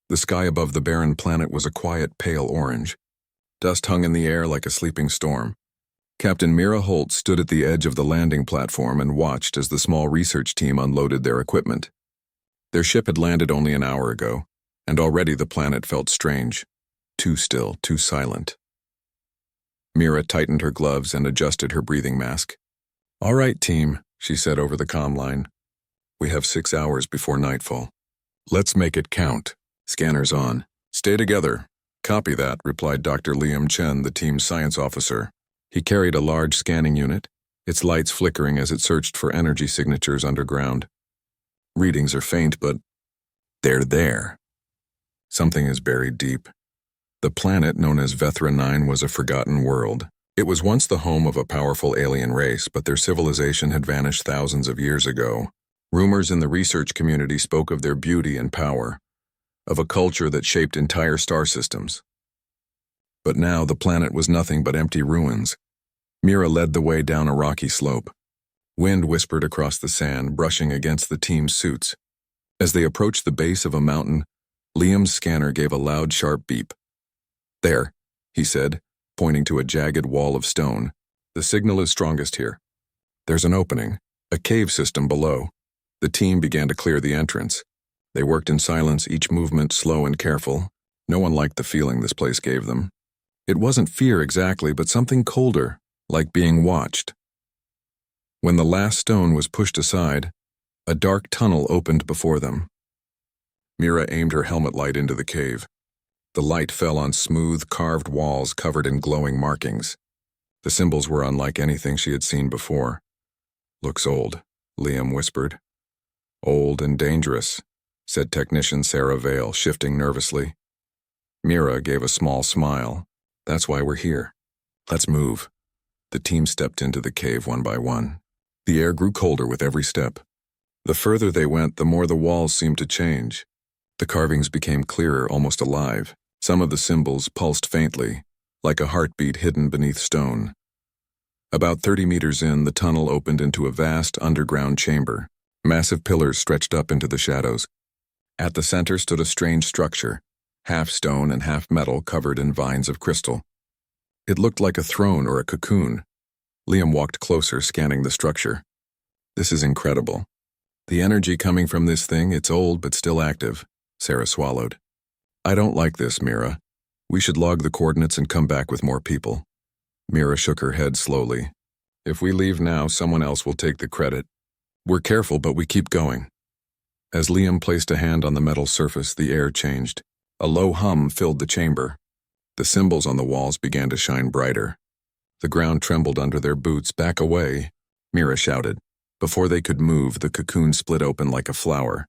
The sky above the barren planet was a quiet pale orange. Dust hung in the air like a sleeping storm. Captain Mira Holt stood at the edge of the landing platform and watched as the small research team unloaded their equipment. Their ship had landed only an hour ago, and already the planet felt strange. Too still, too silent. Mira tightened her gloves and adjusted her breathing mask. "All right, team," she said over the comm line. "We have 6 hours before nightfall. Let's make it count. Scanners on. Stay together." "Copy that," replied Dr. Liam Chen, the team's science officer. He carried a large scanning unit, its lights flickering as it searched for energy signatures underground. "Readings are faint, but they're there. Something is buried deep." The planet known as Vethra 9 was a forgotten world. It was once the home of a powerful alien race, but their civilization had vanished thousands of years ago. Rumors in the research community spoke of their beauty and power, of a culture that shaped entire star systems. But now the planet was nothing but empty ruins. Mira led the way down a rocky slope. Wind whispered across the sand, brushing against the team's suits. As they approached the base of a mountain, Liam's scanner gave a loud, sharp beep. "There," he said, pointing to a jagged wall of stone. "The signal is strongest here. There's an opening, a cave system below." The team began to clear the entrance. They worked in silence, each movement slow and careful. No one liked the feeling this place gave them. It wasn't fear exactly, but something colder, like being watched. When the last stone was pushed aside, a dark tunnel opened before them. Mira aimed her helmet light into the cave. The light fell on smooth, carved walls covered in glowing markings. The symbols were unlike anything she had seen before. "Looks old," Liam whispered. "Old and dangerous," said technician Sarah Vale, shifting nervously. Mira gave a small smile. "That's why we're here. Let's move." The team stepped into the cave one by one. The air grew colder with every step. The further they went, the more the walls seemed to change. The carvings became clearer, almost alive. Some of the symbols pulsed faintly, like a heartbeat hidden beneath stone. About 30 meters in, the tunnel opened into a vast underground chamber. Massive pillars stretched up into the shadows. At the center stood a strange structure, half stone and half metal covered in vines of crystal. It looked like a throne or a cocoon. Liam walked closer, scanning the structure. "This is incredible. The energy coming from this thing, it's old but still active." Sarah swallowed. "I don't like this, Mira. We should log the coordinates and come back with more people." Mira shook her head slowly. "If we leave now, someone else will take the credit. We're careful, but we keep going." As Liam placed a hand on the metal surface, the air changed. A low hum filled the chamber. The symbols on the walls began to shine brighter. The ground trembled under their boots. "Back away," Mira shouted. Before they could move, the cocoon split open like a flower.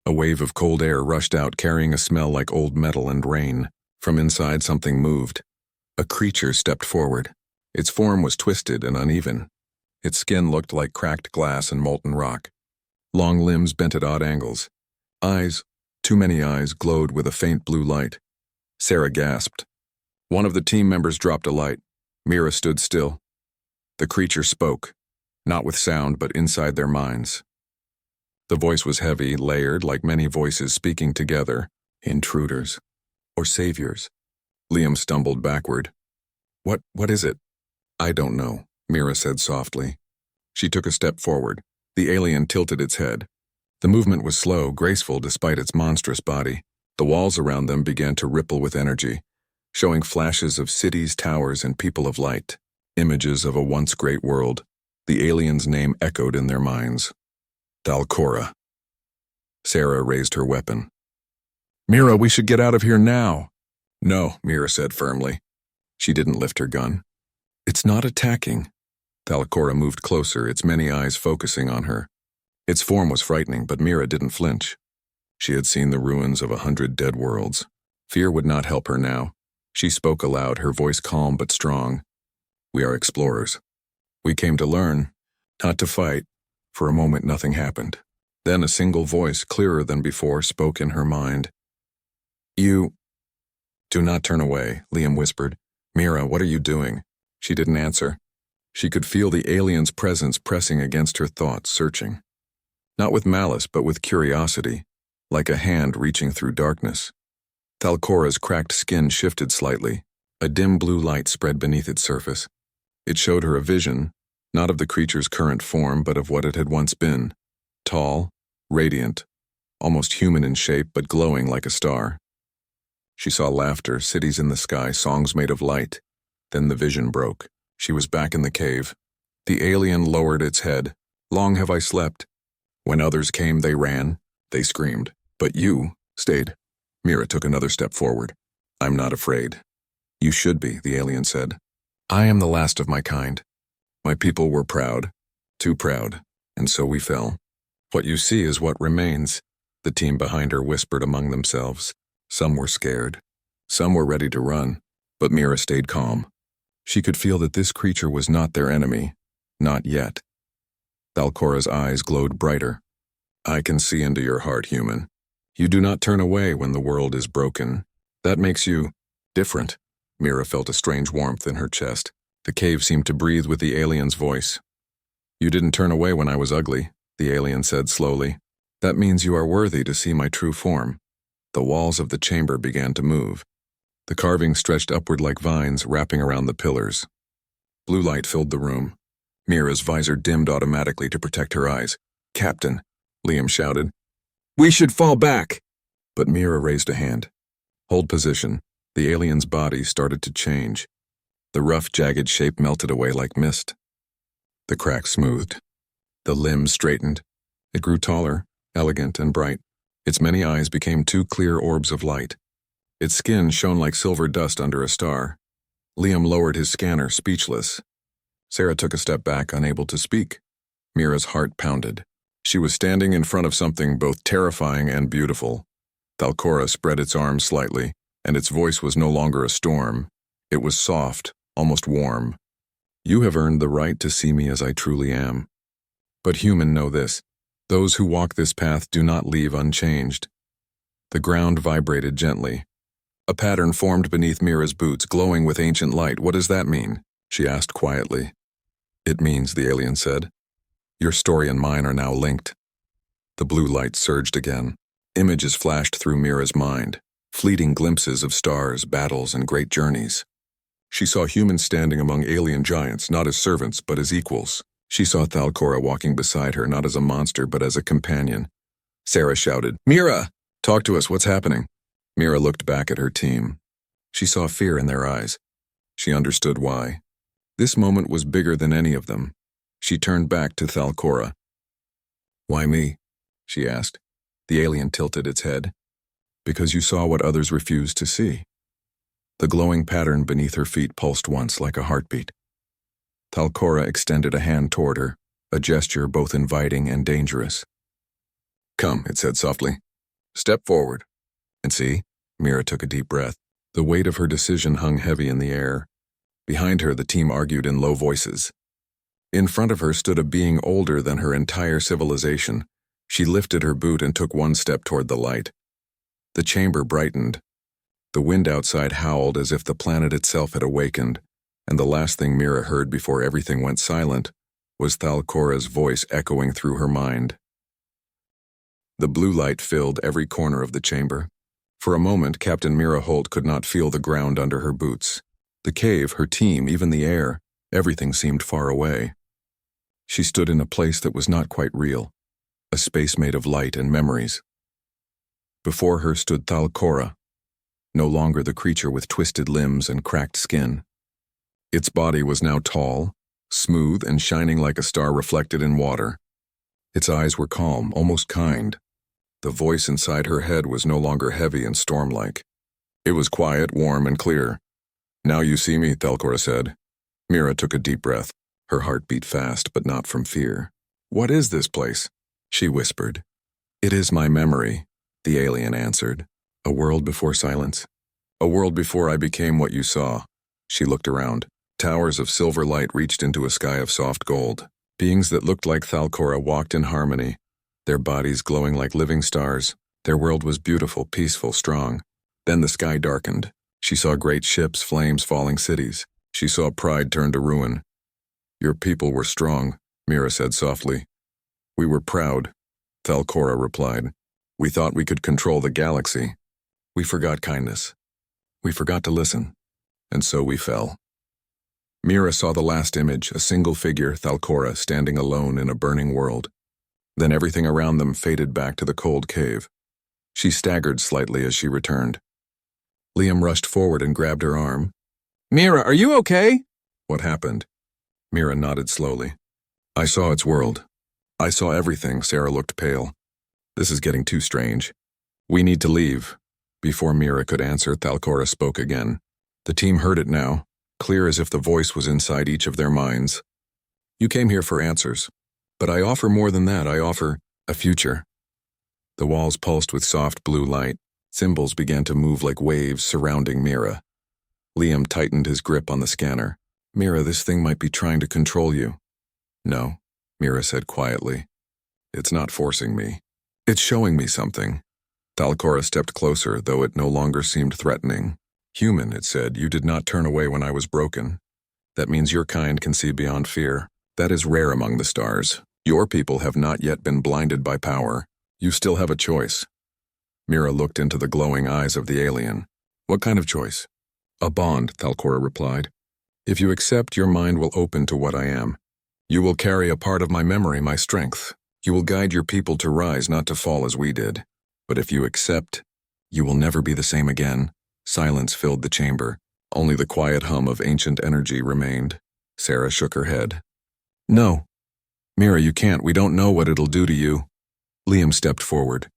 A wave of cold air rushed out, carrying a smell like old metal and rain. From inside, something moved. A creature stepped forward. Its form was twisted and uneven. Its skin looked like cracked glass and molten rock. Long limbs bent at odd angles. Eyes, too many eyes, glowed with a faint blue light. Sarah gasped. One of the team members dropped a light. Mira stood still. The creature spoke, not with sound but inside their minds. The voice was heavy, layered, like many voices speaking together. Intruders. Or saviors. Liam stumbled backward. What is it?" "I don't know," Mira said softly. She took a step forward. The alien tilted its head. The movement was slow, graceful despite its monstrous body. The walls around them began to ripple with energy, showing flashes of cities, towers, and people of light. Images of a once great world. The alien's name echoed in their minds. Dalcora. Sarah raised her weapon. "Mira, we should get out of here now." "No," Mira said firmly. She didn't lift her gun. "It's not attacking." Dalcora moved closer, its many eyes focusing on her. Its form was frightening, but Mira didn't flinch. She had seen the ruins of 100 dead worlds. Fear would not help her now. She spoke aloud, her voice calm but strong. "We are explorers. We came to learn, not to fight." For a moment, nothing happened. Then a single voice, clearer than before, spoke in her mind. "You..." "Do not turn away," Liam whispered. "Mira, what are you doing?" She didn't answer. She could feel the alien's presence pressing against her thoughts, searching. Not with malice, but with curiosity, like a hand reaching through darkness. Thalcora's cracked skin shifted slightly. A dim blue light spread beneath its surface. It showed her a vision, not of the creature's current form, but of what it had once been. Tall, radiant, almost human in shape, but glowing like a star. She saw laughter, cities in the sky, songs made of light. Then the vision broke. She was back in the cave. The alien lowered its head. Long have I slept. When others came, they ran. They screamed. But you stayed. Mira took another step forward. I'm not afraid. You should be, the alien said. I am the last of my kind. My people were proud. Too proud. And so we fell. What you see is what remains, the team behind her whispered among themselves. Some were scared. Some were ready to run. But Mira stayed calm. She could feel that this creature was not their enemy. Not yet. Thalcora's eyes glowed brighter. I can see into your heart, human. You do not turn away when the world is broken. That makes you different. Mira felt a strange warmth in her chest. The cave seemed to breathe with the alien's voice. You didn't turn away when I was ugly, the alien said slowly. That means you are worthy to see my true form. The walls of the chamber began to move. The carving stretched upward like vines, wrapping around the pillars. Blue light filled the room. Mira's visor dimmed automatically to protect her eyes. Captain, Liam shouted. We should fall back. But Mira raised a hand. Hold position. The alien's body started to change. The rough, jagged shape melted away like mist. The crack smoothed. The limbs straightened. It grew taller, elegant, and bright. Its many eyes became two clear orbs of light. Its skin shone like silver dust under a star. Liam lowered his scanner, speechless. Sarah took a step back, unable to speak. Mira's heart pounded. She was standing in front of something both terrifying and beautiful. Thalcora spread its arms slightly, and its voice was no longer a storm. It was soft, almost warm. You have earned the right to see me as I truly am. But human, know this. Those who walk this path do not leave unchanged. The ground vibrated gently. A pattern formed beneath Mira's boots, glowing with ancient light. What does that mean? She asked quietly. It means, the alien said. Your story and mine are now linked. The blue light surged again. Images flashed through Mira's mind, fleeting glimpses of stars, battles, and great journeys. She saw humans standing among alien giants, not as servants, but as equals. She saw Thalcora walking beside her, not as a monster, but as a companion. Sarah shouted, Mira! Talk to us, what's happening? Mira looked back at her team. She saw fear in their eyes. She understood why. This moment was bigger than any of them. She turned back to Thalcora. Why me? She asked. The alien tilted its head. Because you saw what others refused to see. The glowing pattern beneath her feet pulsed once like a heartbeat. Thalcora extended a hand toward her, a gesture both inviting and dangerous. Come, it said softly. Step forward. And see? Mira took a deep breath. The weight of her decision hung heavy in the air. Behind her, the team argued in low voices. In front of her stood a being older than her entire civilization. She lifted her boot and took one step toward the light. The chamber brightened. The wind outside howled as if the planet itself had awakened, and the last thing Mira heard before everything went silent was Thalcora's voice echoing through her mind. The blue light filled every corner of the chamber. For a moment, Captain Mira Holt could not feel the ground under her boots. The cave, her team, even the air, everything seemed far away. She stood in a place that was not quite real, a space made of light and memories. Before her stood Thalcora, no longer the creature with twisted limbs and cracked skin. Its body was now tall, smooth, and shining like a star reflected in water. Its eyes were calm, almost kind. The voice inside her head was no longer heavy and storm-like. It was quiet, warm, and clear. Now you see me, Thalcora said. Mira took a deep breath. Her heart beat fast, but not from fear. What is this place? She whispered. It is my memory, the alien answered. A world before silence. A world before I became what you saw. She looked around. Towers of silver light reached into a sky of soft gold. Beings that looked like Thalcora walked in harmony, their bodies glowing like living stars. Their world was beautiful, peaceful, strong. Then the sky darkened. She saw great ships, flames, falling cities. She saw pride turn to ruin. Your people were strong, Mira said softly. We were proud, Thalcora replied. We thought we could control the galaxy. We forgot kindness. We forgot to listen. And so we fell. Mira saw the last image, a single figure, Thalcora, standing alone in a burning world. Then everything around them faded back to the cold cave. She staggered slightly as she returned. Liam rushed forward and grabbed her arm. "Mira, are you okay?" "What happened?" Mira nodded slowly. "I saw its world. I saw everything." Sarah looked pale. "This is getting too strange. We need to leave." Before Mira could answer, Thalcora spoke again. The team heard it now, clear as if the voice was inside each of their minds. "You came here for answers. But I offer more than that. I offer a future." The walls pulsed with soft blue light. Symbols began to move like waves surrounding Mira. Liam tightened his grip on the scanner. "Mira, this thing might be trying to control you." "No," Mira said quietly. "It's not forcing me. It's showing me something." Thalcora stepped closer, though it no longer seemed threatening. "Human," it said, "you did not turn away when I was broken. That means your kind can see beyond fear. That is rare among the stars. Your people have not yet been blinded by power. You still have a choice." Mira looked into the glowing eyes of the alien. "What kind of choice?" "A bond," Thalcora replied. "If you accept, your mind will open to what I am. You will carry a part of my memory, my strength. You will guide your people to rise, not to fall as we did. But if you accept, you will never be the same again." Silence filled the chamber. Only the quiet hum of ancient energy remained. Sarah shook her head. "No. Mira, you can't. We don't know what it'll do to you." Liam stepped forward.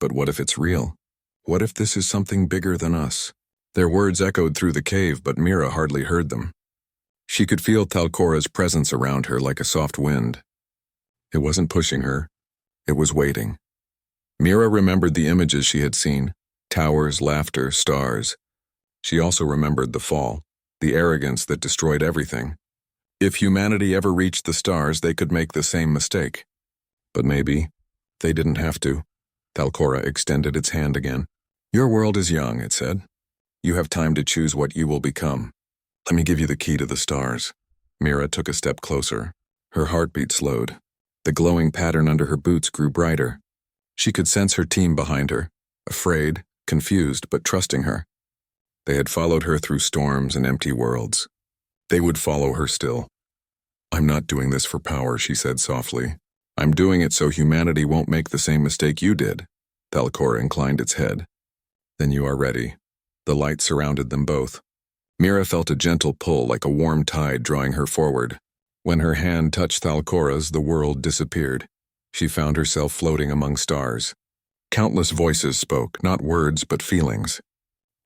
"But what if it's real? What if this is something bigger than us?" Their words echoed through the cave, but Mira hardly heard them. She could feel Thalcora's presence around her like a soft wind. It wasn't pushing her. It was waiting. Mira remembered the images she had seen: towers, laughter, stars. She also remembered the fall, the arrogance that destroyed everything. If humanity ever reached the stars, they could make the same mistake. But maybe they didn't have to. Thalcora extended its hand again. "Your world is young," it said. "You have time to choose what you will become. Let me give you the key to the stars." Mira took a step closer. Her heartbeat slowed. The glowing pattern under her boots grew brighter. She could sense her team behind her, afraid, confused, but trusting her. They had followed her through storms and empty worlds. They would follow her still. "I'm not doing this for power," she said softly. "I'm doing it so humanity won't make the same mistake you did." Thalcora inclined its head. "Then you are ready." The light surrounded them both. Mira felt a gentle pull like a warm tide drawing her forward. When her hand touched Thalcora's, the world disappeared. She found herself floating among stars. Countless voices spoke, not words but feelings.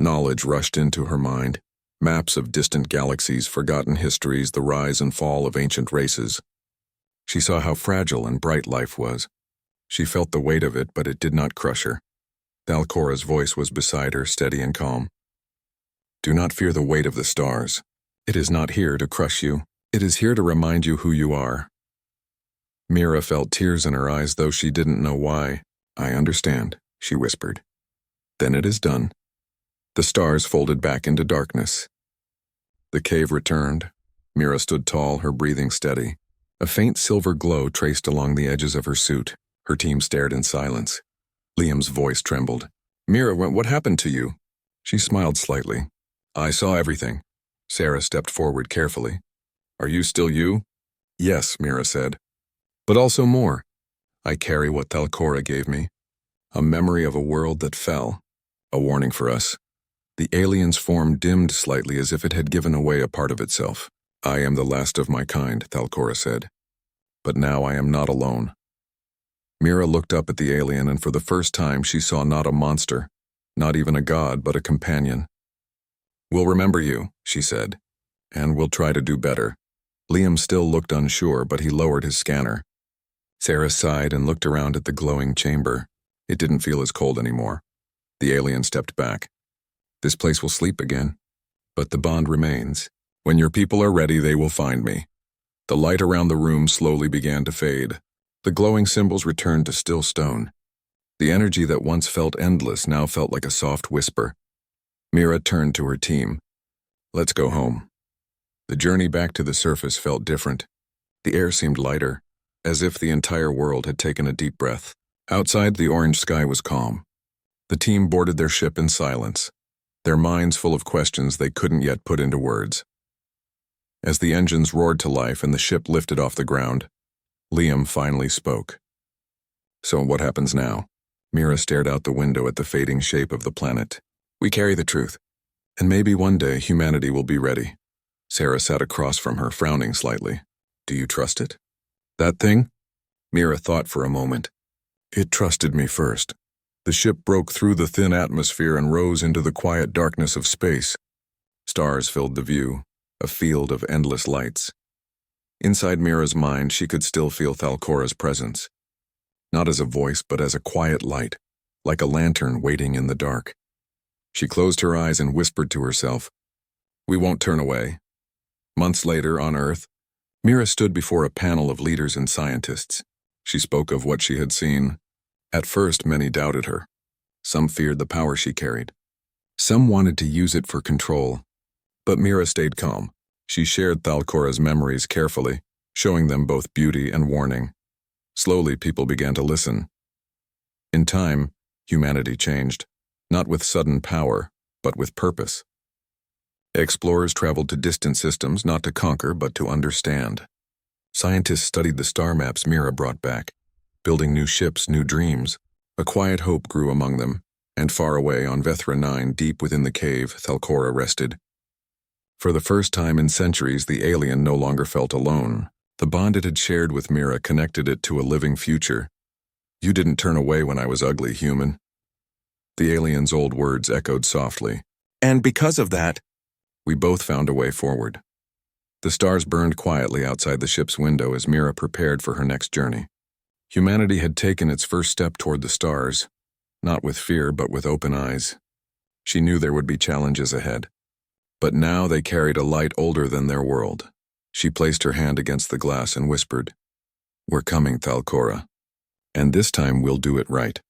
Knowledge rushed into her mind. Maps of distant galaxies, forgotten histories, the rise and fall of ancient races. She saw how fragile and bright life was. She felt the weight of it, but it did not crush her. Thalcora's voice was beside her, steady and calm. "Do not fear the weight of the stars. It is not here to crush you. It is here to remind you who you are." Mira felt tears in her eyes, though she didn't know why. "I understand," she whispered. "Then it is done." The stars folded back into darkness. The cave returned. Mira stood tall, her breathing steady. A faint silver glow traced along the edges of her suit. Her team stared in silence. Liam's voice trembled. "Mira, what happened to you?" She smiled slightly. "I saw everything." Sarah stepped forward carefully. "Are you still you?" "Yes," Mira said. "But also more. I carry what Thalcora gave me. A memory of a world that fell. A warning for us." The alien's form dimmed slightly as if it had given away a part of itself. "I am the last of my kind," Thalcora said. "But now I am not alone." Mira looked up at the alien, and for the first time she saw not a monster, not even a god, but a companion. "We'll remember you," she said, "and we'll try to do better." Liam still looked unsure, but he lowered his scanner. Sarah sighed and looked around at the glowing chamber. It didn't feel as cold anymore. The alien stepped back. "This place will sleep again, but the bond remains. When your people are ready, they will find me." The light around the room slowly began to fade. The glowing symbols returned to still stone. The energy that once felt endless now felt like a soft whisper. Mira turned to her team. "Let's go home." The journey back to the surface felt different. The air seemed lighter, as if the entire world had taken a deep breath. Outside, the orange sky was calm. The team boarded their ship in silence, their minds full of questions they couldn't yet put into words. As the engines roared to life and the ship lifted off the ground, Liam finally spoke. "So what happens now?" Mira stared out the window at the fading shape of the planet. "We carry the truth, and maybe one day humanity will be ready." Sarah sat across from her, frowning slightly. "Do you trust it?" "That thing?" Mira thought for a moment. "It trusted me first." The ship broke through the thin atmosphere and rose into the quiet darkness of space. Stars filled the view, a field of endless lights. Inside Mira's mind, she could still feel Thalcora's presence. Not as a voice, but as a quiet light, like a lantern waiting in the dark. She closed her eyes and whispered to herself, "We won't turn away." Months later, on Earth, Mira stood before a panel of leaders and scientists. She spoke of what she had seen. At first, many doubted her. Some feared the power she carried. Some wanted to use it for control. But Mira stayed calm. She shared Thalcora's memories carefully, showing them both beauty and warning. Slowly, people began to listen. In time, humanity changed, not with sudden power, but with purpose. Explorers traveled to distant systems not to conquer, but to understand. Scientists studied the star maps Mira brought back, building new ships, new dreams. A quiet hope grew among them, and far away on Vethra 9, deep within the cave, Thalcora rested. For the first time in centuries, the alien no longer felt alone. The bond it had shared with Mira connected it to a living future. "You didn't turn away when I was ugly, human." The alien's old words echoed softly. "And because of that, we both found a way forward." The stars burned quietly outside the ship's window as Mira prepared for her next journey. Humanity had taken its first step toward the stars, not with fear but with open eyes. She knew there would be challenges ahead. But now they carried a light older than their world. She placed her hand against the glass and whispered, "We're coming, Thalcora. And this time we'll do it right."